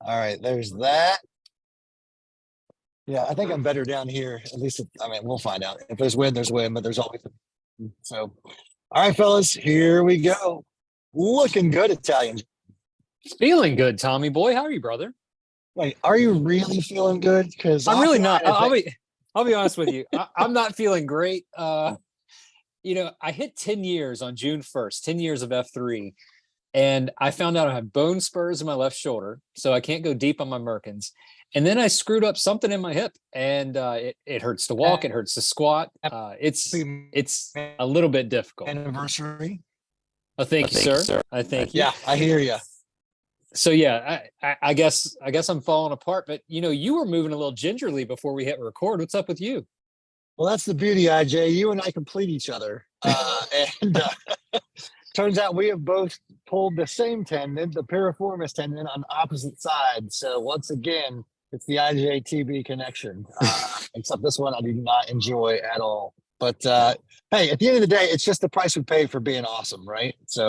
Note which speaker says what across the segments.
Speaker 1: All right, there's that. Yeah, I think I'm better down here. At least, I mean, we'll find out. If there's wind, but there's always so. All right, fellas, here we go. Looking good, Italian.
Speaker 2: Feeling good, Tommy boy. How are you, brother?
Speaker 1: Wait, are you really feeling good? Because
Speaker 2: I'm really not. I'll be honest with you. I'm not feeling great. I hit 10 years on June 1st, 10 years of F3. And I found out I have bone spurs in my left shoulder, so I can't go deep on my Merkins. And then I screwed up something in my hip, and it hurts to walk. It hurts to squat. It's a little bit difficult.
Speaker 1: Anniversary.
Speaker 2: Oh, thank you, sir. I thank you.
Speaker 1: Yeah, I hear you.
Speaker 2: So yeah, I guess I'm falling apart. But you were moving a little gingerly before we hit record. What's up with you?
Speaker 1: Well, that's the beauty, IJ. You and I complete each other, and turns out we have both pulled the same tendon, the piriformis tendon, on opposite sides. So once again, it's the IJTB connection. Except this one I do not enjoy at all. But hey, at the end of the day, it's just the price we pay for being awesome, right? So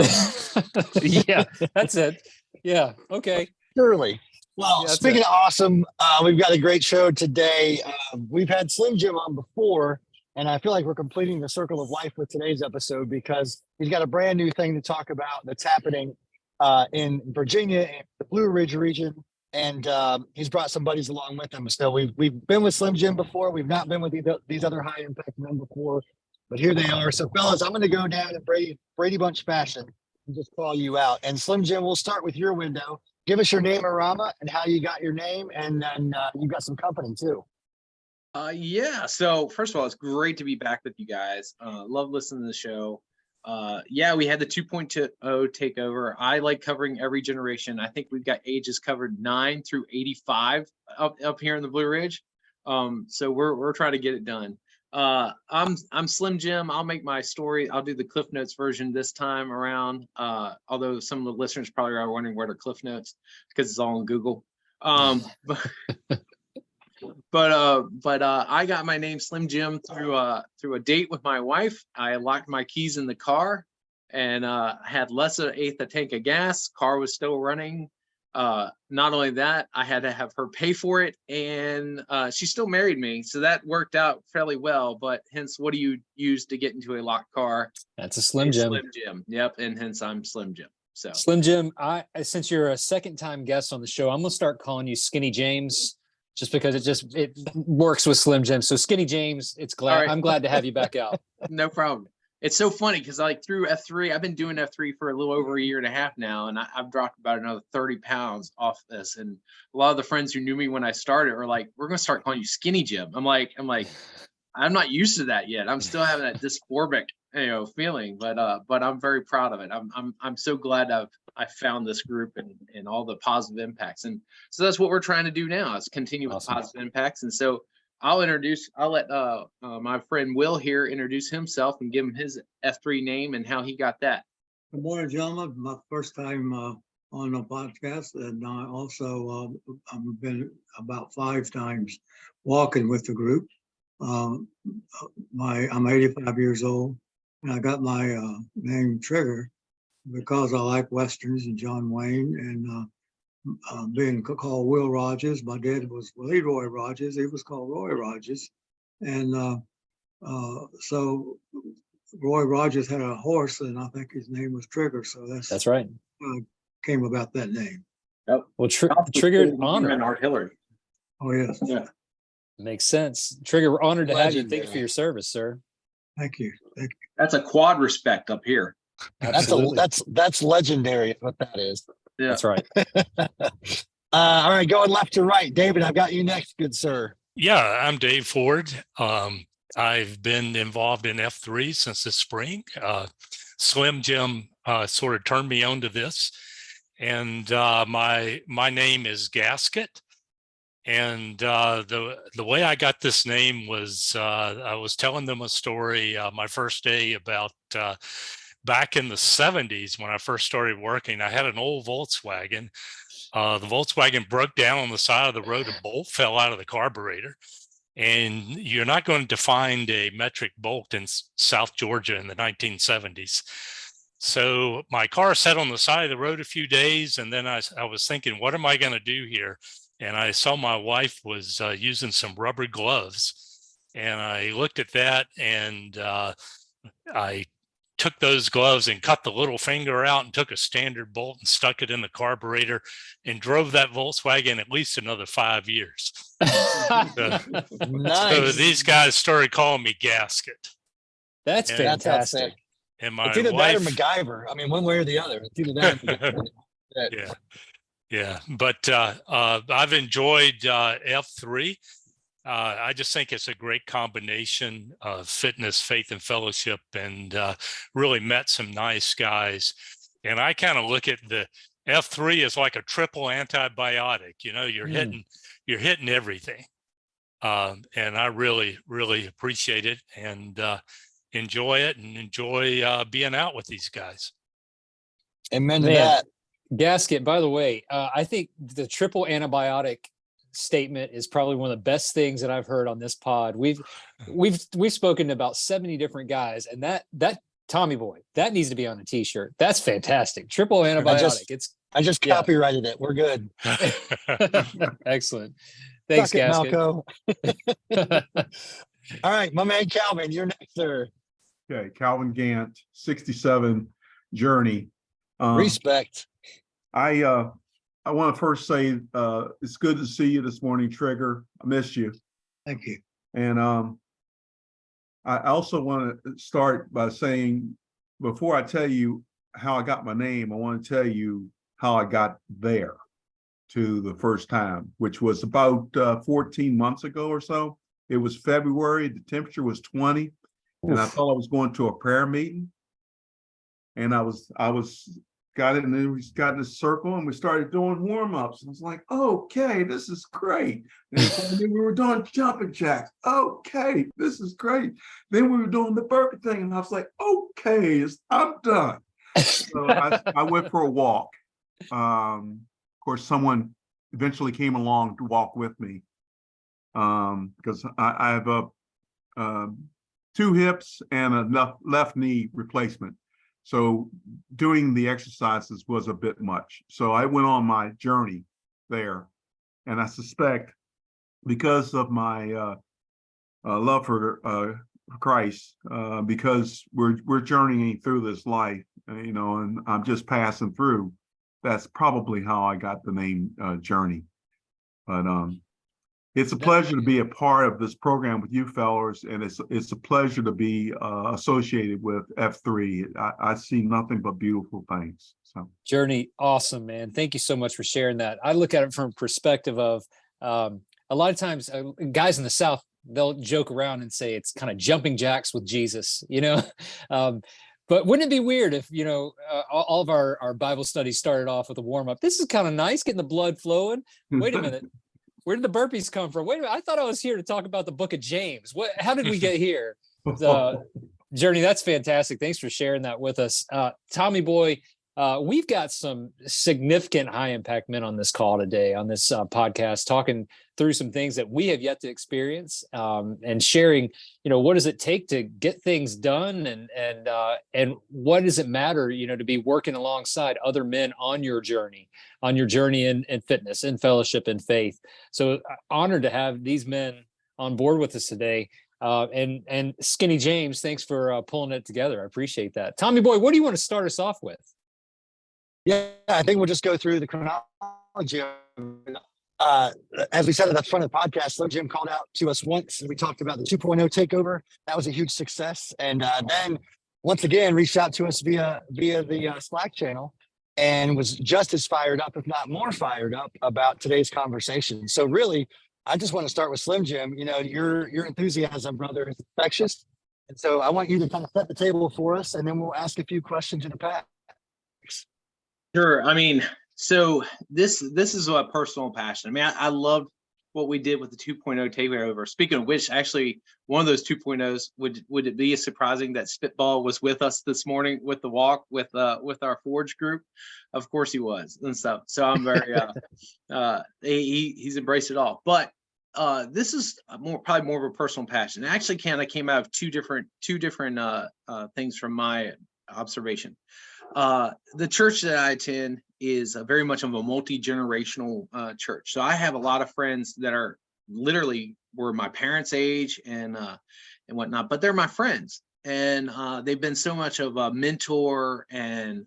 Speaker 2: yeah, that's it. Yeah. Okay.
Speaker 1: Surely. Well,
Speaker 2: Yeah,
Speaker 1: speaking of awesome, we've got a great show today. We've had Slim Jim on before, and I feel like we're completing the circle of life with today's episode because he's got a brand new thing to talk about that's happening in Virginia and the Blueridge region. And he's brought some buddies along with him. So we've been with Slim Jim before. We've not been with these other high impact men before, but here they are. So fellas, I'm going to go down in Brady Bunch fashion and just call you out. And Slim Jim, we'll start with your window. Give us your name, Arama, and how you got your name, and then you got some company too.
Speaker 3: Yeah. So first of all, it's great to be back with you guys. Love listening to the show. Yeah, we had the 2.0 takeover. I like covering every generation. I think we've got ages covered 9 through 85 up here in the Blue Ridge. So we're trying to get it done. I'm Slim Jim. I'll make my story. I'll do the Cliff Notes version this time around. Although some of the listeners probably are wondering where the Cliff Notes because it's all on Google. But I got my name Slim Jim through a date with my wife. I locked my keys in the car and had less than an eighth a tank of gas. Car was still running. Not only that, I had to have her pay for it, and she still married me, so that worked out fairly well. But hence, what do you use to get into a locked car?
Speaker 2: That's a Slim Jim.
Speaker 3: Slim Jim. Yep, and hence I'm Slim Jim. So
Speaker 2: Slim Jim, since you're a second-time guest on the show, I'm gonna start calling you Skinny James. Just because it works with Slim Jim. So Skinny James,
Speaker 3: right.
Speaker 2: I'm glad to have you back out.
Speaker 3: No problem. It's so funny because through F3, I've been doing F3 for a little over a year and a half now, and I've dropped about another 30 pounds off this. And a lot of the friends who knew me when I started are like, "We're gonna start calling you Skinny Jim." I'm like, I'm not used to that yet. I'm still having that dysphoric, feeling, but I'm very proud of it. I'm so glad I found this group and all the positive impacts. And so that's what we're trying to do now is continue with positive impacts. And so I'll let my friend Will here introduce himself and give him his F3 name and how he got that.
Speaker 4: Good morning, gentlemen. My first time on a podcast, and I also I've been about 5 times walking with the group. I'm 85 years old, and I got my name Trigger because I like westerns and John Wayne, and being called Will Rogers. My dad was Leroy Rogers. He was called Roy Rogers, and so Roy Rogers had a horse, and I think his name was Trigger. So that's
Speaker 2: right.
Speaker 4: Came about that name.
Speaker 3: Yep.
Speaker 2: Well, Trigger honor.
Speaker 3: Artillery.
Speaker 4: Oh yes.
Speaker 3: Yeah.
Speaker 2: Makes sense. Trigger, we're honored to have you. Thank you
Speaker 1: Legendary.
Speaker 2: for your service, sir.
Speaker 4: Thank you.
Speaker 3: That's a quad respect up here.
Speaker 1: That's legendary. What that is.
Speaker 3: Yeah.
Speaker 2: That's right.
Speaker 1: All right, going left to right. David, I've got you next, good sir.
Speaker 5: Yeah, I'm Dave Ford. I've been involved in F3 since the spring. Slim Jim sort of turned me on to this, and my name is Gasket. And the way I got this name was I was telling them a story my first day about back in the 70s when I first started working. I had an old Volkswagen. The Volkswagen broke down on the side of the road. A bolt fell out of the carburetor. And you're not going to find a metric bolt in South Georgia in the 1970s. So my car sat on the side of the road a few days, and then I was thinking, what am I going to do here? And I saw my wife was using some rubber gloves, and I looked at that, and I took those gloves and cut the little finger out and took a standard bolt and stuck it in the carburetor and drove that Volkswagen at least another 5 years. So
Speaker 1: Nice.
Speaker 5: these guys started calling me Gasket.
Speaker 2: That's
Speaker 5: And-
Speaker 1: That's
Speaker 2: fantastic.
Speaker 1: outstanding.
Speaker 5: And my
Speaker 1: It's either
Speaker 5: wife,
Speaker 1: that or MacGyver. I mean, one way or the other. It's either that or MacGyver.
Speaker 5: yeah, yeah. But I've enjoyed F3. I just think it's a great combination of fitness, faith, and fellowship, and really met some nice guys. And I kind of look at the F3 as like a triple antibiotic. You know, you're hitting everything, and I really, really appreciate it and enjoy it, and enjoy being out with these guys.
Speaker 1: Amen to
Speaker 2: Man.
Speaker 1: that.
Speaker 2: Gasket, by the way, I think the triple antibiotic statement is probably one of the best things that I've heard on this pod. We've spoken to about 70 different guys, and that Tommy boy, that needs to be on a t-shirt. That's fantastic. Triple antibiotic.
Speaker 1: I just
Speaker 2: Yeah.
Speaker 1: copyrighted it. We're good.
Speaker 2: Excellent. Thanks,
Speaker 1: Suck it,
Speaker 2: Gasket.
Speaker 1: Malco. All right, my man Calvin, you're next, sir.
Speaker 6: Okay, Calvin Gant, 67 Journey.
Speaker 1: Respect.
Speaker 6: I want to first say it's good to see you this morning, Trigger. I missed you.
Speaker 4: Thank you.
Speaker 6: And I also want to start by saying, before I tell you how I got my name, I want to tell you how I got there to the first time, which was about 14 months ago or so. It was February, the temperature was 20, and I thought I was going to a prayer meeting. And I got in this circle, and we started doing warm-ups. I was like, okay, this is great. And we were doing jumping jacks. Okay, this is great. Then we were doing the burger thing, and I was like, okay, I'm done. So I went for a walk. Of course, someone eventually came along to walk with me, because I have 2 hips and a left knee replacement. So doing the exercises was a bit much. So I went on my journey there. And I suspect because of my love for Christ, because we're journeying through this life, and I'm just passing through, that's probably how I got the name Journey. But it's a pleasure to be a part of this program with you fellas, and it's a pleasure to be associated with F3. I see nothing but beautiful things. So
Speaker 2: Journey, awesome, man. Thank you so much for sharing that. I look at it from a perspective of a lot of times guys in the South, they'll joke around and say it's kind of jumping jacks with Jesus, but wouldn't it be weird if, all of our Bible studies started off with a warm up? This is kind of nice, getting the blood flowing. Wait a minute. Where did the burpees come from? Wait a minute. I thought I was here to talk about the book of James. How did we get here? Journey, that's fantastic. Thanks for sharing that with us. Tommy boy, we've got some significant high impact men on this call today, on this podcast, talking through some things that we have yet to experience, and sharing, what does it take to get things done, and what does it matter, to be working alongside other men on your journey in fitness, in fellowship, in faith. So honored to have these men on board with us today. And Skinny James, thanks for pulling it together. I appreciate that. Tommy boy, what do you want to start us off with?
Speaker 1: Yeah, I think we'll just go through the chronology. As we said at the front of the podcast, Slim Jim called out to us once, and we talked about the 2.0 takeover. That was a huge success. And then once again, reached out to us via the Slack channel, and was just as fired up, if not more fired up, about today's conversation. So really, I just want to start with Slim Jim. Your enthusiasm, brother, is infectious. And so I want you to kind of set the table for us, and then we'll ask a few questions in the past.
Speaker 3: Sure. I mean, so this is a personal passion. I mean, I love what we did with the 2.0 takeover. Speaking of which, actually, one of those 2.0s, would it be surprising that Spitball was with us this morning with the walk with our Forge group? Of course he was and stuff. So I'm very he's embraced it all. But this is probably more of a personal passion. It actually kind of came out of two different things from my observation. The church that I attend is very much of a multi-generational church. So I have a lot of friends that are literally were my parents' age and whatnot, but they're my friends. And they've been so much of a mentor and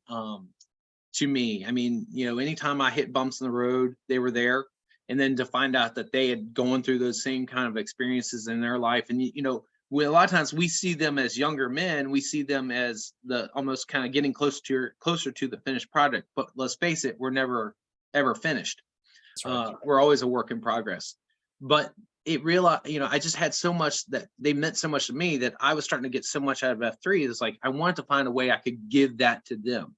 Speaker 3: to me. I mean, anytime I hit bumps in the road, they were there. And then to find out that they had gone through those same kind of experiences in their life. And, a lot of times we see them as younger men, we see them as the almost kind of getting closer to the finished product. But let's face it, we're never, ever finished.
Speaker 2: Right.
Speaker 3: We're always a work in progress. But it realized, I just had so much that they meant so much to me that I was starting to get so much out of F3. It's like, I wanted to find a way I could give that to them,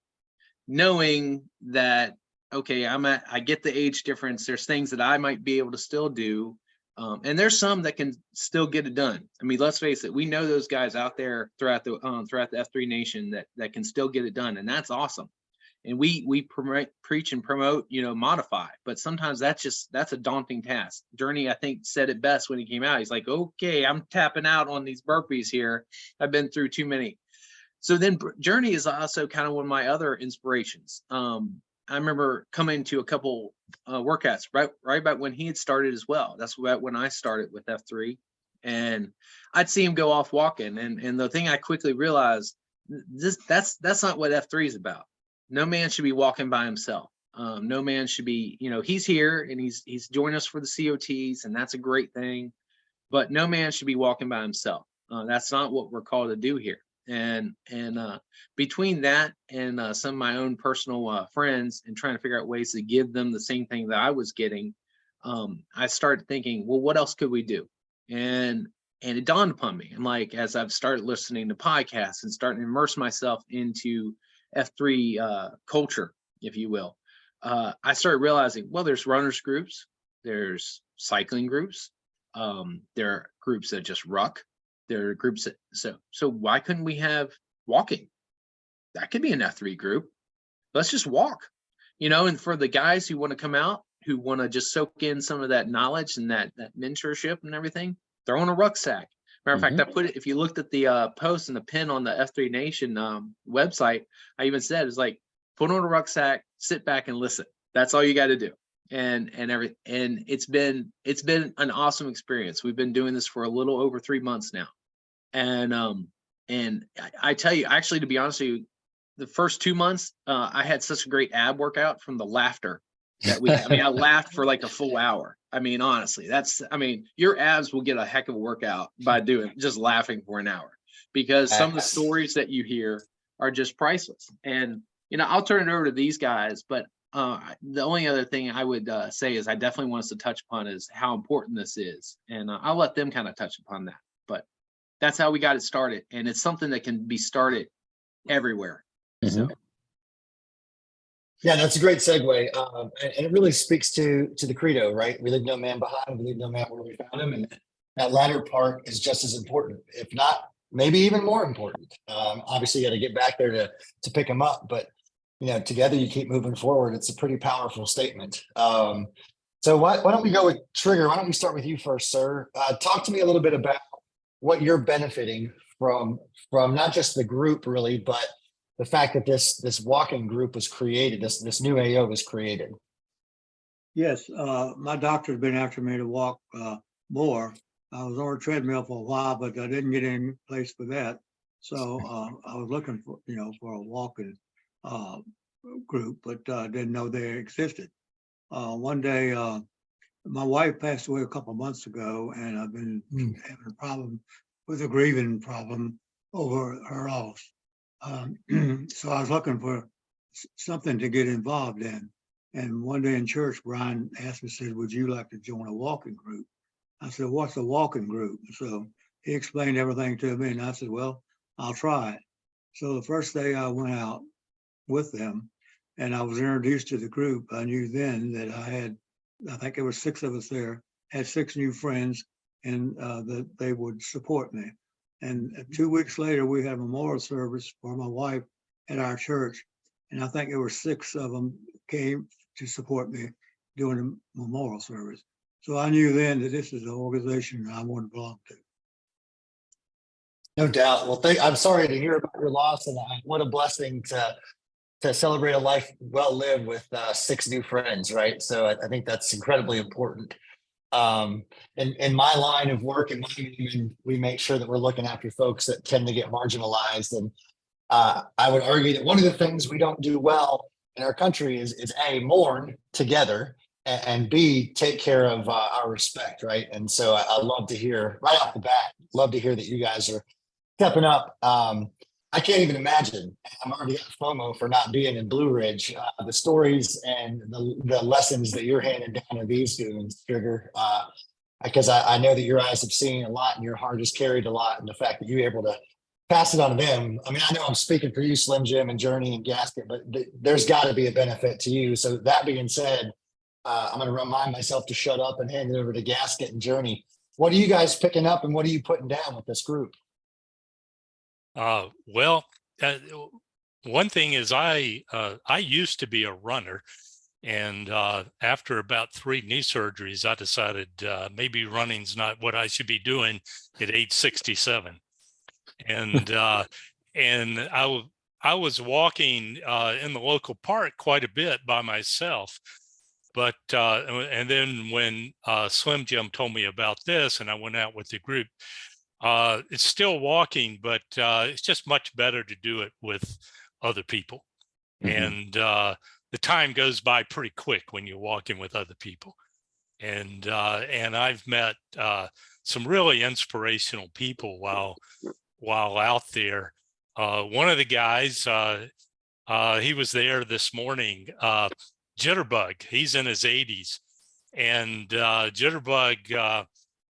Speaker 3: knowing that, okay, I get the age difference. There's things that I might be able to still do. And there's some that can still get it done. I mean, let's face it, we know those guys out there throughout the F3 nation that can still get it done. And that's awesome. And we preach and promote, modify, but sometimes that's a daunting task. Journey, I think, said it best when he came out. He's like, okay, I'm tapping out on these burpees here. I've been through too many. So then Journey is also kind of one of my other inspirations. I remember coming to a couple workouts right about when he had started as well. That's about when I started with F3, and I'd see him go off walking. And the thing I quickly realized, that's not what F3 is about. No man should be walking by himself. No man should be, he's here and he's joined us for the COTs, and that's a great thing. But no man should be walking by himself. That's not what we're called to do here. And between that and some of my own personal friends and trying to figure out ways to give them the same thing that I was getting, I started thinking, well, what else could we do? And it dawned upon me. And like, as I've started listening to podcasts and starting to immerse myself into F3 culture, if you will, I started realizing, well, there's runners groups, there's cycling groups, there are groups that just ruck. There are groups that, so why couldn't we have walking? That could be an F3 group. Let's just walk, and for the guys who want to come out, who want to just soak in some of that knowledge and that mentorship and everything, throw on a rucksack. Matter of fact, I put it, if you looked at the post and the pin on the F3 Nation website, I even said, it's like, put on a rucksack, sit back and listen. That's all you got to do. And it's been an awesome experience. We've been doing this for a little over 3 months now. And I tell you, actually, to be honest with you, the first 2 months, I had such a great ab workout from the laughter that I laughed for like a full hour. I mean, honestly, your abs will get a heck of a workout by just laughing for an hour, because some of the stories that you hear are just priceless. And, I'll turn it over to these guys, but the only other thing I would say is I definitely want us to touch upon is how important this is. And I'll let them kind of touch upon that. But that's how we got it started. And it's something that can be started everywhere. So.
Speaker 1: Yeah, that's a great segue. And it really speaks to the credo, right? We leave no man behind, we leave no man where we found him. And that latter part is just as important, if not maybe even more important. Obviously, you got to get back there to pick him up. But, together you keep moving forward. It's a pretty powerful statement. So why don't we go with Trigger? Why don't we start with you first, sir? Talk to me a little bit about what you're benefiting from not just the group really, but the fact that this walking group was created, this new AO was created.
Speaker 4: Yes, my doctor's been after me to walk more. I was on a treadmill for a while, but I didn't get any place for that. So I was looking for, for a walking group, but didn't know they existed. One day, my wife passed away a couple of months ago, and I've been having a problem with a grieving problem over her loss. So I was looking for something to get involved in. And one day in church, Brian asked me, said, would you like to join a walking group? I said, what's a walking group? So he explained everything to me, and I said, well, I'll try it. So the first day I went out with them and I was introduced to the group, I knew then that I think there were 6 of us there, had 6 new friends, and that they would support me. And 2 weeks later, we had a memorial service for my wife at our church. And I think there were 6 of them came to support me during the memorial service. So I knew then that this is the organization I want to belong to.
Speaker 1: No doubt. Well, I'm sorry to hear about your loss, and what a blessing to celebrate a life well lived with 6 new friends, right? So I think that's incredibly important. In my line of work and my union, we make sure that we're looking after folks that tend to get marginalized. And I would argue that one of the things we don't do well in our country is A, mourn together, and B, take care of our respect, right? And so I love to hear right off the bat, love to hear that you guys are stepping up. I can't even imagine. I'm already got FOMO for not being in Blueridge. The stories and the lessons that you're handing down to these students, Trigger, because I know that your eyes have seen a lot and your heart has carried a lot. And the fact that you're able to pass it on to them. I mean, I know I'm speaking for you, Slim Jim and Journey and Gasket, but there's got to be a benefit to you. So that being said, I'm going to remind myself to shut up and hand it over to Gasket and Journey. What are you guys picking up and what are you putting down with this group?
Speaker 5: Well, one thing is I used to be a runner, and after about 3 knee surgeries, I decided maybe running's not what I should be doing at age 67. And I was walking in the local park quite a bit by myself. But and then when Slim Jim told me about this, and I went out with the group, it's still walking, but it's just much better to do it with other people. And the time goes by pretty quick when you're walking with other people. And I've met some really inspirational people while out there. One of the guys, he was there this morning, Jitterbug. He's in his 80s, and Jitterbug,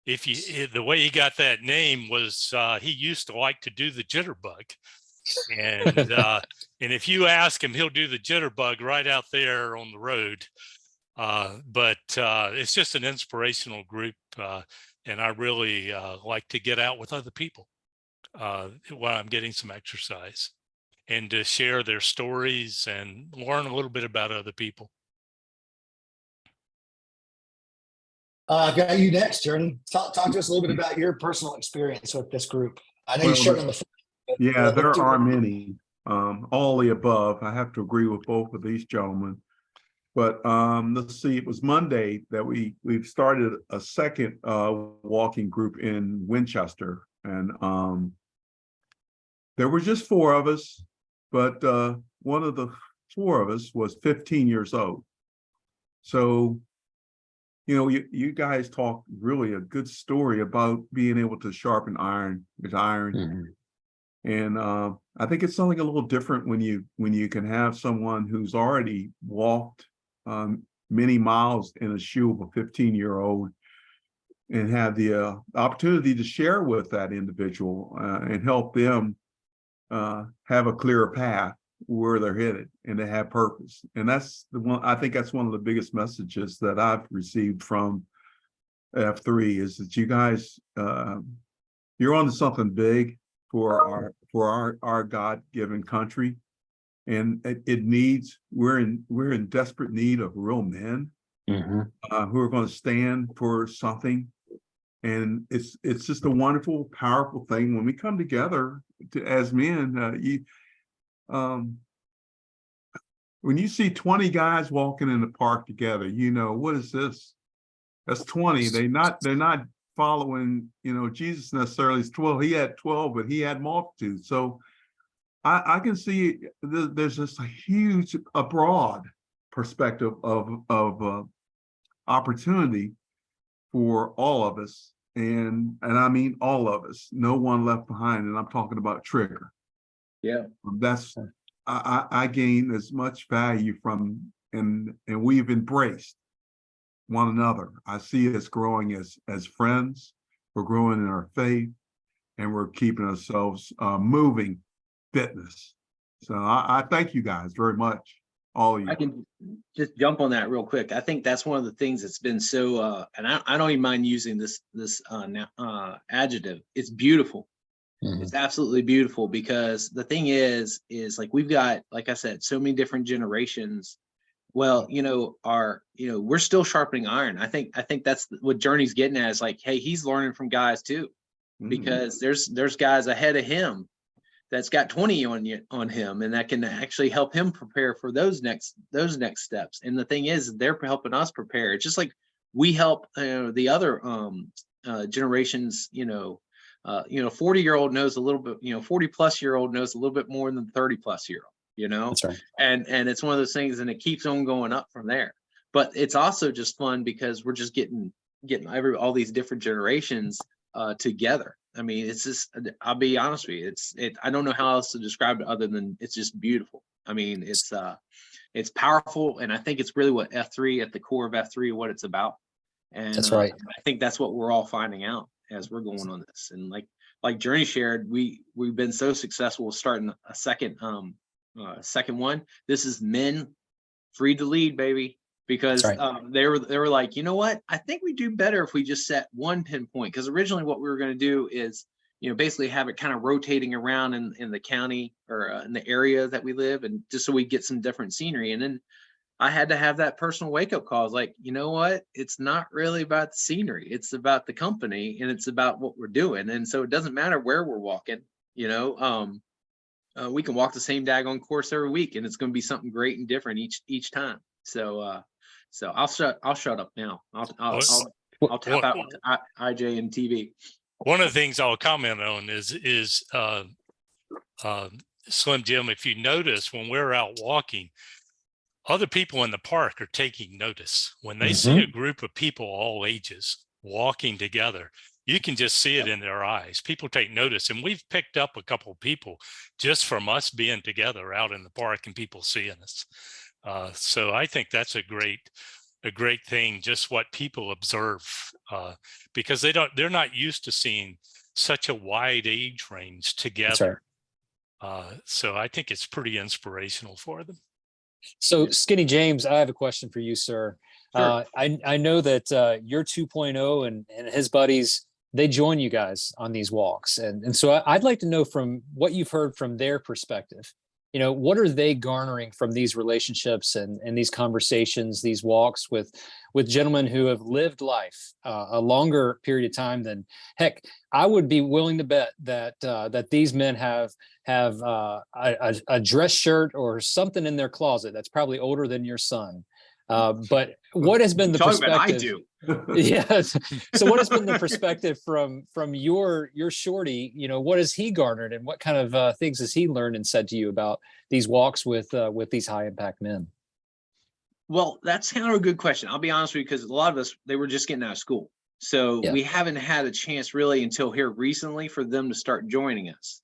Speaker 5: the way he got that name was he used to like to do the jitterbug, and if you ask him, he'll do the jitterbug right out there on the road. But it's just an inspirational group, and I really like to get out with other people while I'm getting some exercise, and to share their stories and learn a little bit about other people.
Speaker 1: I've got you next, Journey. Talk to us a little bit about your personal experience with this group. I know you shared on the phone.
Speaker 6: Yeah, there are many. All the above. I have to agree with both of these gentlemen. But let's see, it was Monday that we've started a second walking group in Winchester, and there were just 4 of us, but one of the 4 of us was 15 years old. So, you know, you guys talk really a good story about being able to sharpen iron with iron. And I think it's something a little different when you can have someone who's already walked many miles in a shoe of a 15-year-old and have the opportunity to share with that individual and help them have a clearer path where they're headed and to have purpose. And that's the one, I think that's one of the biggest messages that I've received from F3 is that you guys, you're onto something big for our God-given country. And it needs, we're in desperate need of real men who are going to stand for something. And it's just a wonderful, powerful thing when we come together as men. When you see 20 guys walking in the park together, you know, what is this? That's 20. They're not following, you know, Jesus necessarily is 12. He had 12, but he had multitudes. So I can see there's just a broad perspective of opportunity for all of us, and I mean all of us, no one left behind. And I'm talking about Trigger.
Speaker 3: Yeah,
Speaker 6: that's I gain as much value from, and we've embraced one another. I see us growing as friends. We're growing in our faith, and we're keeping ourselves moving. Fitness. So I thank you guys very much, all of you.
Speaker 3: I can just jump on that real quick. I think that's one of the things that's been so, and I don't even mind using this adjective. It's beautiful. It's absolutely beautiful, because the thing is like we've got, like I said, so many different generations. Well, you know, we're still sharpening iron. I think that's what Journey's getting at, is like, hey, he's learning from guys too. because there's guys ahead of him that's got 20 on him, and that can actually help him prepare for those next steps. And the thing is, they're helping us prepare. It's just like we help the other generations. 40-year-old knows a little bit. 40-plus-year-old knows a little bit more than 30-plus-year-old.
Speaker 2: That's right.
Speaker 3: And it's one of those things, and it keeps on going up from there. But it's also just fun because we're just getting all these different generations together. I mean, it's just, I'll be honest with you, I don't know how else to describe it other than it's just beautiful. I mean, it's powerful, and I think it's really what F3 at the core of F3, what it's about. And
Speaker 2: that's right.
Speaker 3: I think that's what we're all finding out as we're going on this. And like Journey shared, we've been so successful with starting a second one. This is men free to lead, baby. Because
Speaker 2: right.
Speaker 3: they were like, you know what? I think we do better if we just set one pinpoint. Because originally what we were going to do is, basically have it kind of rotating around in the county or in the area that we live, and just so we get some different scenery. And then I had to have that personal wake up call. I was like, you know what? It's not really about the scenery. It's about the company, and it's about what we're doing. And so it doesn't matter where we're walking. We can walk the same daggone course every week, and it's going to be something great and different each time. So I'll shut up now. I'll tap out with IJ and TV.
Speaker 5: One of the things I'll comment on is Slim Jim, if you notice when we're out walking, other people in the park are taking notice. When they see a group of people all ages walking together, you can just see it in their eyes. People take notice, and we've picked up a couple of people just from us being together out in the park and people seeing us. So I think that's a great thing, just what people observe, because they're not used to seeing such a wide age range together. Right. So I think it's pretty inspirational for them.
Speaker 2: So Skinny James, I have a question for you, sir.
Speaker 3: Sure.
Speaker 2: I know that you're 2.0 and his buddies, they join you guys on these walks. And so I'd like to know from what you've heard from their perspective, what are they garnering from these relationships and these conversations, these walks with gentlemen who have lived life a longer period of time than heck. I would be willing to bet that these men have a dress shirt or something in their closet that's probably older than your son. But what has been the perspective?
Speaker 3: I do.
Speaker 2: Yes. So what has been the perspective from your shorty? What has he garnered, and what kind of things has he learned and said to you about these walks with these high impact men?
Speaker 3: Well, that's kind of a good question. I'll be honest with you, because a lot of us, they were just getting out of school. So we haven't had a chance really until here recently for them to start joining us.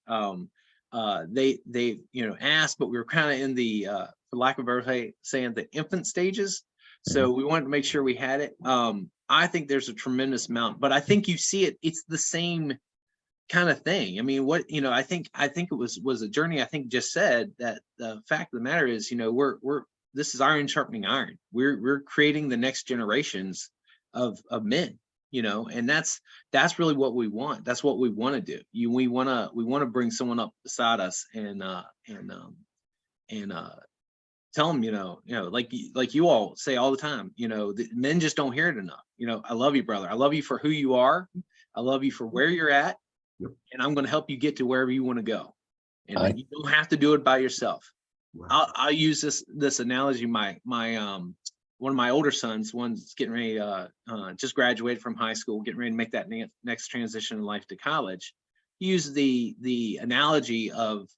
Speaker 3: They asked, but we were kind of in the, for lack of a better way, saying the infant stages. So we wanted to make sure we had it. I think there's a tremendous amount, but I think you see it. It's the same kind of thing. I mean, I think it was a journey. I think just said that the fact of the matter is, this is iron sharpening iron. We're creating the next generations of men. And that's really what we want. That's what we want to do. We want to bring someone up beside us and tell them, like you all say all the time, the men just don't hear it enough. I love you, brother. I love you for who you are. I love you for where you're at, and I'm going to help you get to wherever you want to go. And you don't have to do it by yourself. Wow. I'll use this analogy. My one of my older sons, one's getting ready, just graduated from high school, getting ready to make that next transition in life to college. He used the analogy of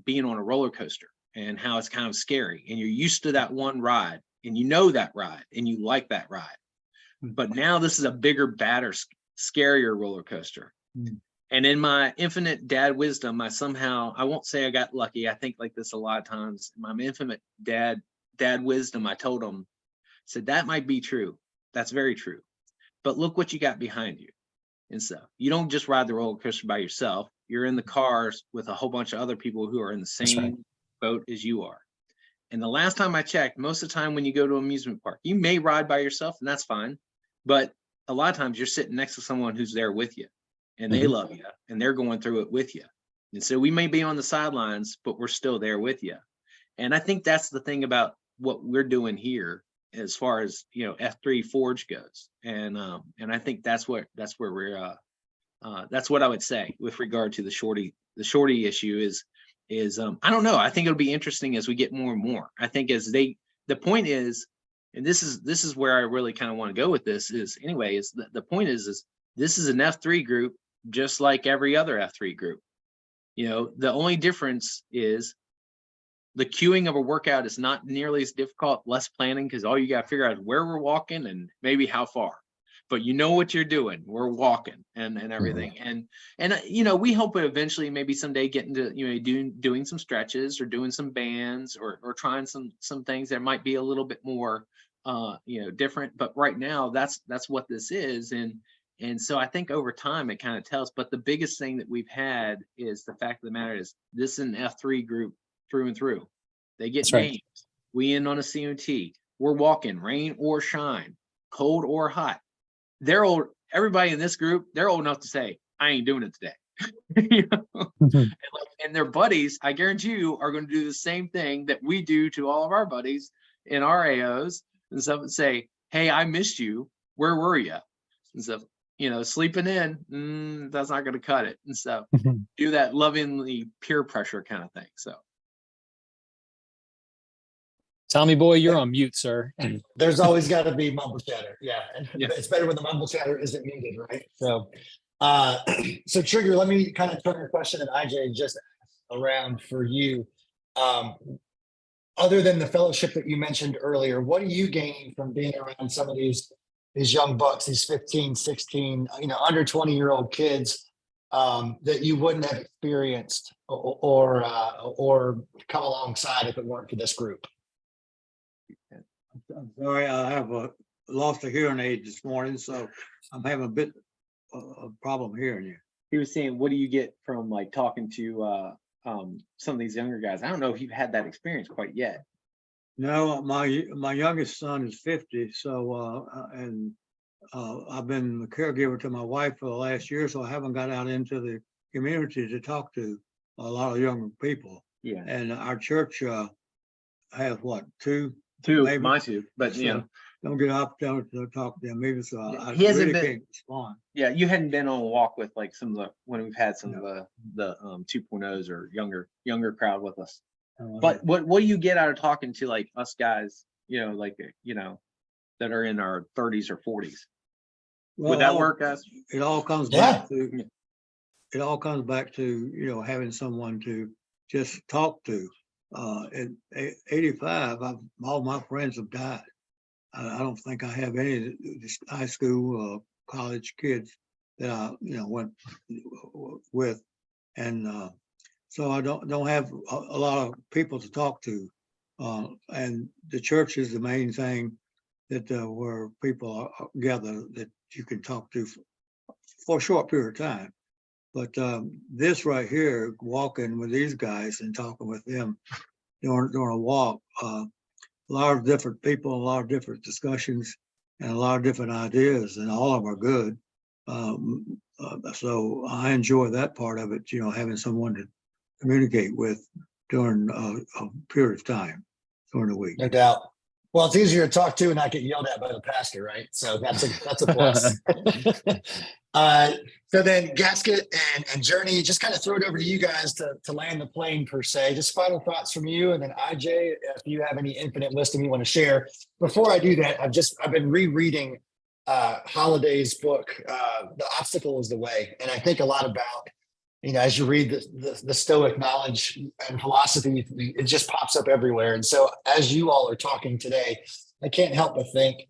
Speaker 3: being on a roller coaster and how it's kind of scary, and you're used to that one ride, and that ride, and you like that ride. But now this is a bigger, badder, scarier roller coaster. And in my infinite dad wisdom, I won't say I got lucky. I think like this a lot of times. My infinite dad wisdom, I told him, said, that might be true. That's very true. But look what you got behind you. And so you don't just ride the roller coaster by yourself. You're in the cars with a whole bunch of other people who are in the same boat as you are. And the last time I checked, most of the time when you go to an amusement park, you may ride by yourself, and that's fine. But a lot of times you're sitting next to someone who's there with you, and they love you, and they're going through it with you. And so we may be on the sidelines, but we're still there with you. And I think that's the thing about what we're doing here as far as F3 Forge goes. And I think that's where we're That's what I would say with regard to the shorty issue is I don't know. I think it'll be interesting as we get more and more. I think the point is, and this is where I really kind of want to go with this is the point is this is an F3 group just like every other F3 group. You know, the only difference is the queuing of a workout is not nearly as difficult, less planning, because all you got to figure out is where we're walking and maybe how far. But you know what you're doing. We're walking and everything. And you know, we hope to eventually maybe someday get into, you know, doing some stretches or doing some bands or trying some things that might be a little bit more you know, different. But right now that's what this is. And so I think over time it kind of tells. But the biggest thing that we've had is the fact of the matter is this is an F3 group through and through. They get
Speaker 2: That's right.
Speaker 3: names. We end on a COT. We're walking, rain or shine, cold or hot. They're old. Everybody in this group, they're old enough to say, I ain't doing it today. You know? And their buddies, I guarantee you, are going to do the same thing that we do to all of our buddies in our AOs and stuff, and say, hey, I missed you. Where were you? And stuff, you know, sleeping in, that's not going to cut it. And stuff. Do that lovingly peer pressure kind of thing. So.
Speaker 2: Tommy boy, you're on mute, sir.
Speaker 1: There's always got to be mumble chatter. Yeah. And
Speaker 3: Yeah.
Speaker 1: it's better when the mumble chatter isn't needed, right? So, so Trigger, let me kind of turn your question and IJ just around for you. Other than the fellowship that you mentioned earlier, what are you gaining from being around some of these young bucks, these 15, 16, you know, under 20-year-old kids that you wouldn't have experienced or come alongside if it weren't for this group?
Speaker 4: I'm sorry, I have lost a hearing aid this morning, so I'm having a bit of problem hearing you.
Speaker 3: He was saying, what do you get from like talking to some of these younger guys? I don't know if you've had that experience quite yet.
Speaker 4: No, my youngest son is 50, so I've been the caregiver to my wife for the last year, so I haven't got out into the community to talk to a lot of younger people.
Speaker 3: Yeah.
Speaker 4: And our church has what, two,
Speaker 3: Maybe. Mine too, but you know,
Speaker 4: don't get opportunity to talk to them maybe, so I
Speaker 3: he hasn't
Speaker 4: really
Speaker 3: been,
Speaker 4: can't respond.
Speaker 3: Yeah, you hadn't been on a walk with like some of the when we've had some of the 2.0s or younger crowd with us. But what do you get out of talking to like us guys, you know, like you know, that are in our 30s or 40s?
Speaker 4: Well,
Speaker 3: would that work, guys?
Speaker 4: It all comes back to you know, having someone to just talk to. At 85, all my friends have died. I don't think I have any of the high school, college kids that I, you know, went with, and so I don't have a lot of people to talk to. And the church is the main thing that where people are gather that you can talk to for a short period of time. But this right here, walking with these guys and talking with them during a walk, a lot of different people, a lot of different discussions, and a lot of different ideas, and all of them are good. So I enjoy that part of it, you know, having someone to communicate with during a period of time during the week.
Speaker 1: No doubt. Well, it's easier to talk to and not get yelled at by the pastor, right? So that's a plus. So then Gasket and Journey, just kind of throw it over to you guys to land the plane per se. Just final thoughts from you, and then IJ, if you have any infinite wisdom you want to share. Before I do that, I've been rereading Holiday's book, The Obstacle is the Way, and I think a lot about, you know, as you read the Stoic knowledge and philosophy, it just pops up everywhere. And so as you all are talking today, I can't help but think,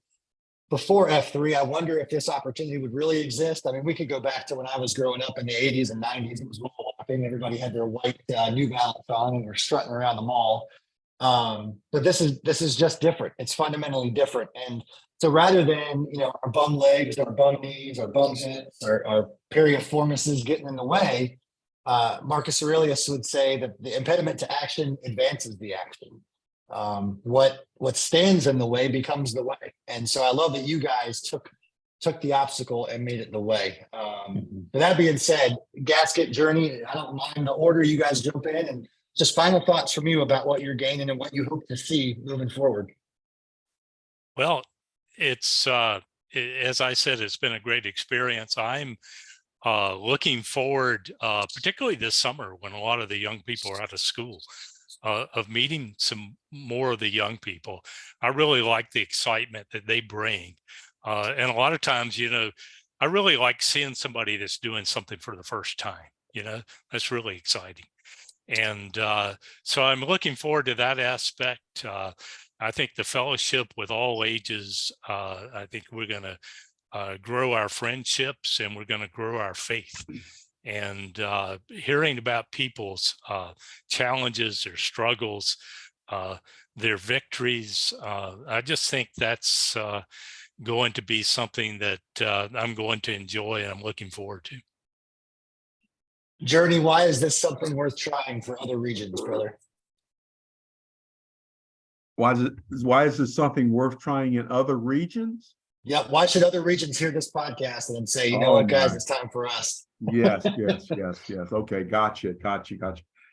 Speaker 1: before F3, I wonder if this opportunity would really exist. I mean, we could go back to when I was growing up in the 80s and 90s. It was mall walking. Everybody had their white New Balance on and were strutting around the mall. But this is just different. It's fundamentally different. And so rather than, you know, our bum legs, our bum knees, our bum hips, our piriformises getting in the way, Marcus Aurelius would say that the impediment to action advances the action. What stands in the way becomes the way. And so I love that you guys took the obstacle and made it the way. But that being said, Gasket, Journey, I don't mind the order you guys jump in, and just final thoughts from you about what you're gaining and what you hope to see moving forward.
Speaker 5: Well, it's as I said, it's been a great experience. I'm looking forward, particularly this summer when a lot of the young people are out of school, of meeting some more of the young people. I really like the excitement that they bring. And a lot of times, I really like seeing somebody that's doing something for the first time. That's really exciting. And so I'm looking forward to that aspect. I think the fellowship with all ages, I think we're going to grow our friendships and we're going to grow our faith. And hearing about people's challenges, their struggles, their victories, I just think that's going to be something that I'm going to enjoy and I'm looking forward to.
Speaker 1: Journey, why is this something worth trying for other regions, brother?
Speaker 6: Why is this something worth trying in other regions?
Speaker 1: Yep. Why should other regions hear this podcast and then say, you know
Speaker 6: Oh
Speaker 1: what, guys,
Speaker 6: my.
Speaker 1: it's time for us?
Speaker 6: Yes. Okay, gotcha.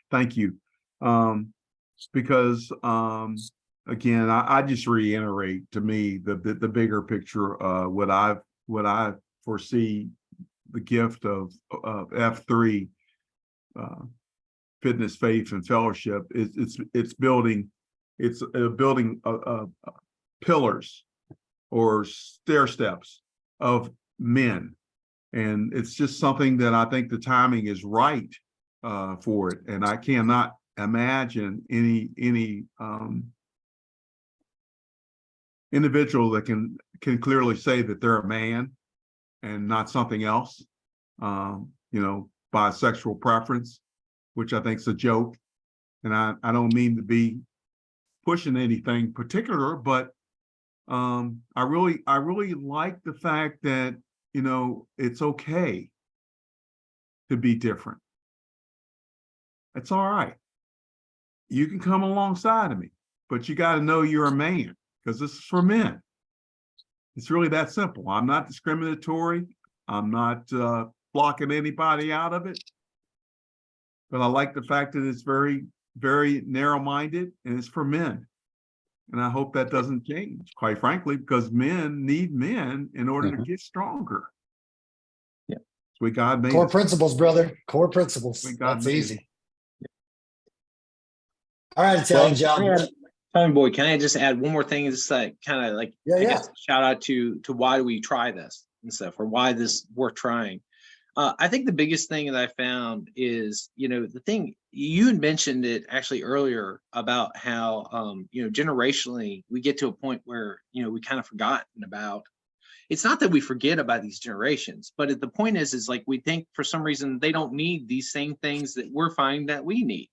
Speaker 6: Thank you. Because again, I just reiterate, to me, the bigger picture, what I foresee the gift of F3, fitness, faith, and fellowship. It's building pillars or stair steps of men. And it's just something that I think the timing is right for it. And I cannot imagine any individual that can clearly say that they're a man and not something else, by sexual preference, which I think is a joke. And I don't mean to be pushing anything particular, but I really like the fact that, it's okay to be different. It's all right. You can come alongside of me, but you got to know you're a man, because this is for men. It's really that simple. I'm not discriminatory. I'm not blocking anybody out of it. But I like the fact that it's very, very narrow-minded and it's for men. And I hope that doesn't change, quite frankly, because men need men in order to get stronger.
Speaker 3: Yeah.
Speaker 6: That's what God made
Speaker 1: Core
Speaker 6: us.
Speaker 1: principles, brother. Core principles. That's easy. All right, Italian John.
Speaker 3: Tommy Boy, can I just add one more thing? Just like kind of like, I guess, shout out to why do we try this and stuff, or why this worth trying. I think the biggest thing that I found is, the thing you had mentioned it actually earlier about how, generationally we get to a point where, we kind of forgotten about. It's not that we forget about these generations, but the point is like we think for some reason they don't need these same things that we're finding that we need.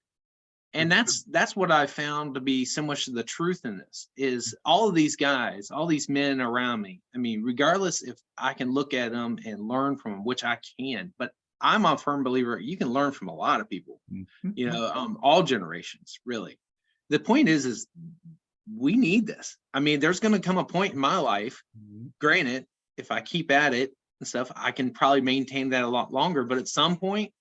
Speaker 3: And that's what I found to be so much of the truth in this is all of these guys, all these men around me. I mean, regardless if I can look at them and learn from them, which I can, but I'm a firm believer you can learn from a lot of people, all generations, really. The point is we need this. I mean, there's going to come a point in my life, granted, if I keep at it and stuff, I can probably maintain that a lot longer, but at some point,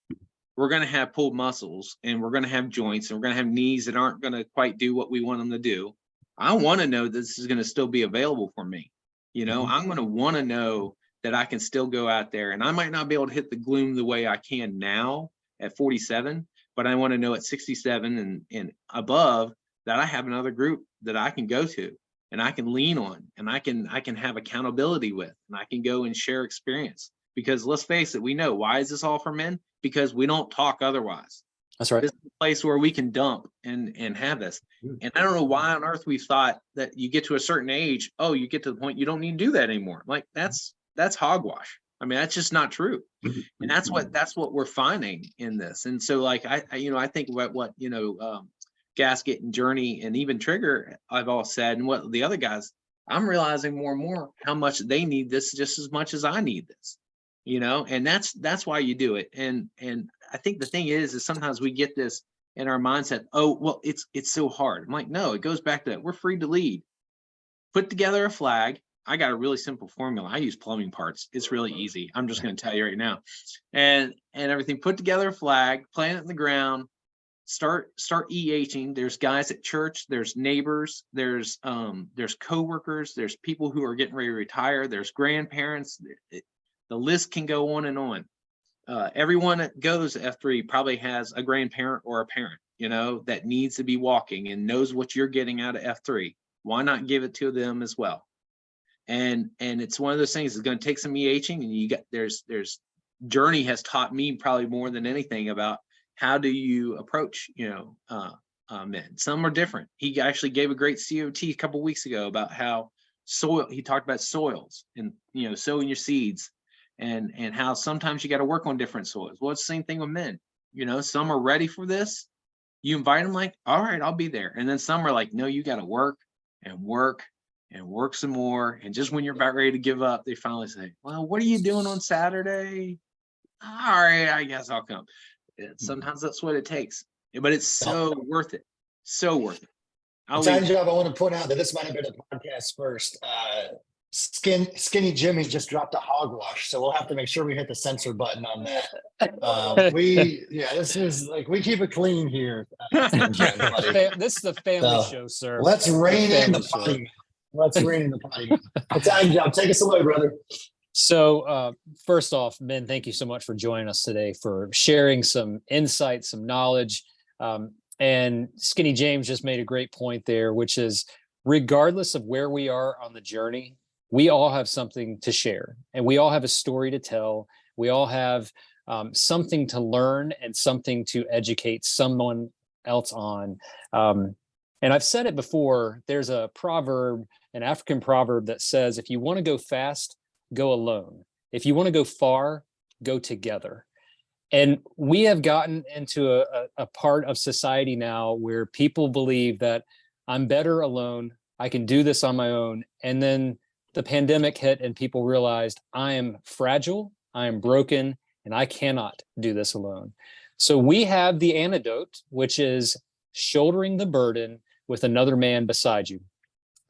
Speaker 3: we're going to have pulled muscles and we're going to have joints and we're going to have knees that aren't going to quite do what we want them to do. I want to know this is going to still be available for me. I'm going to want to know that I can still go out there, and I might not be able to hit the gloom the way I can now at 47, but I want to know at 67 and above that I have another group that I can go to and I can lean on and I can have accountability with, and I can go and share experience. Because let's face it, we know, why is this all for men? Because we don't talk otherwise.
Speaker 2: That's right.
Speaker 3: This is a place where we can dump and have this. And I don't know why on earth we thought that you get to a certain age, you get to the point you don't need to do that anymore. Like that's hogwash. I mean, that's just not true. And that's what we're finding in this. And so like I think about what Gasket and Journey and even Trigger I've all said, and what the other guys, I'm realizing more and more how much they need this just as much as I need this. And that's why you do it. And I think the thing is sometimes we get this in our mindset, it's so hard. I'm like, no, it goes back to that. We're free to lead. Put together a flag. I got a really simple formula. I use plumbing parts. It's really easy. I'm just going to tell you right now. And everything, put together a flag, plant it in the ground, start EHing. There's guys at church, there's neighbors, there's coworkers, there's people who are getting ready to retire, there's grandparents. The list can go on and on. everyone that goes to F3 probably has a grandparent or a parent, that needs to be walking and knows what you're getting out of F3. Why not give it to them as well? And it's one of those things. It's going to take some EHing, and there's Journey has taught me probably more than anything about how do you approach men. Some are different. He actually gave a great COT a couple weeks ago about how he talked about soils and sowing your seeds and how sometimes you got to work on different soils. Well, it's the same thing with men. Some are ready for this. You invite them like, all right, I'll be there. And then some are like, no, you got to work and work and work some more. And just when you're about ready to give up, they finally say, well, what are you doing on Saturday? All right, I guess I'll come. Sometimes that's what it takes, but it's so worth it. So worth it.
Speaker 1: Time job. I want to point out that this might have been a podcast first. Skinny Jimmy just dropped a hogwash, so we'll have to make sure we hit the censor button on that. This is like, we keep it clean here.
Speaker 2: This is the family show, sir.
Speaker 1: Let's rein in the potty. Let's rein in the potty. Time job. Take us away, brother.
Speaker 2: So first off, Ben, thank you so much for joining us today, for sharing some insight, some knowledge. And Skinny James just made a great point there, which is regardless of where we are on the journey, we all have something to share, and we all have a story to tell. We all have something to learn and something to educate someone else on. And I've said it before, there's a proverb, an African proverb that says, if you want to go fast, go alone. If you want to go far, go together. And we have gotten into a part of society now where people believe that I'm better alone, I can do this on my own. And then the pandemic hit and people realized I am fragile, I am broken, and I cannot do this alone. So we have the antidote, which is shouldering the burden with another man beside you,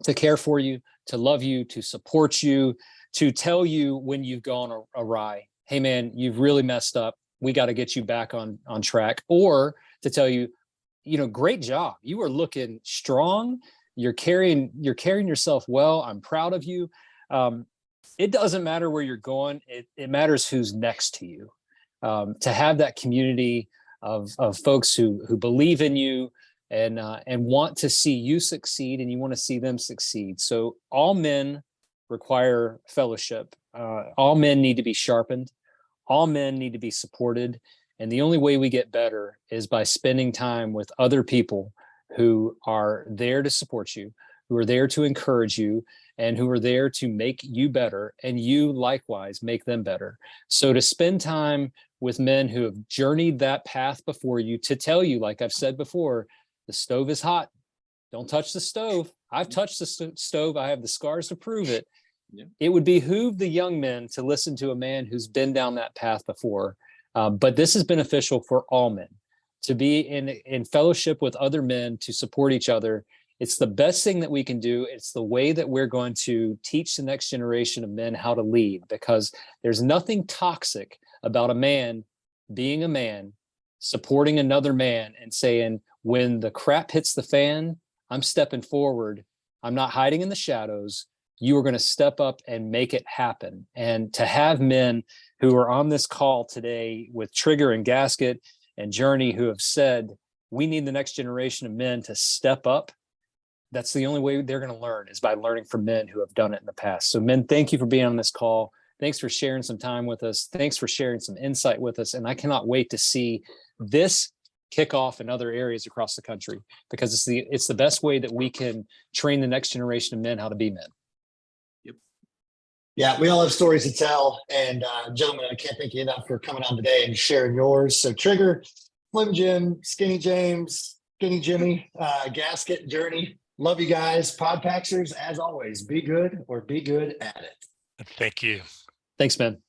Speaker 2: to care for you, to love you, to support you, to tell you when you've gone awry. Hey man, you've really messed up. We got to get you back on track. Or to tell you, great job. You are looking strong. You're carrying yourself well. I'm proud of you. It doesn't matter where you're going. It matters who's next to you. To have that community of folks who believe in you and want to see you succeed, and you want to see them succeed. So all men require fellowship. All men need to be sharpened. All men need to be supported. And the only way we get better is by spending time with other people who are there to support you, who are there to encourage you, and who are there to make you better, and you likewise make them better. So to spend time with men who have journeyed that path before you, to tell you, like I've said before, the stove is hot. Don't touch the stove. I've touched the stove. I have the scars to prove it. Yeah. It would behoove the young men to listen to a man who's been down that path before. But this is beneficial for all men, to be in fellowship with other men, to support each other. It's the best thing that we can do. It's the way that we're going to teach the next generation of men how to lead, because there's nothing toxic about a man being a man, supporting another man and saying, when the crap hits the fan, I'm stepping forward. I'm not hiding in the shadows. You are going to step up and make it happen. And to have men who are on this call today with Trigger and Gasket and Journey, who have said, we need the next generation of men to step up. That's the only way they're going to learn, is by learning from men who have done it in the past. So men, thank you for being on this call. Thanks for sharing some time with us. Thanks for sharing some insight with us. And I cannot wait to see this kick off in other areas across the country, because it's the best way that we can train the next generation of men how to be men.
Speaker 1: Yeah, we all have stories to tell. And gentlemen, I can't thank you enough for coming on today and sharing yours. So Trigger, Slim Jim, Skinny James, Skinny Jimmy, Gasket, Journey. Love you guys. Podpaxers, as always, be good or be good at it.
Speaker 5: Thank you.
Speaker 2: Thanks, man.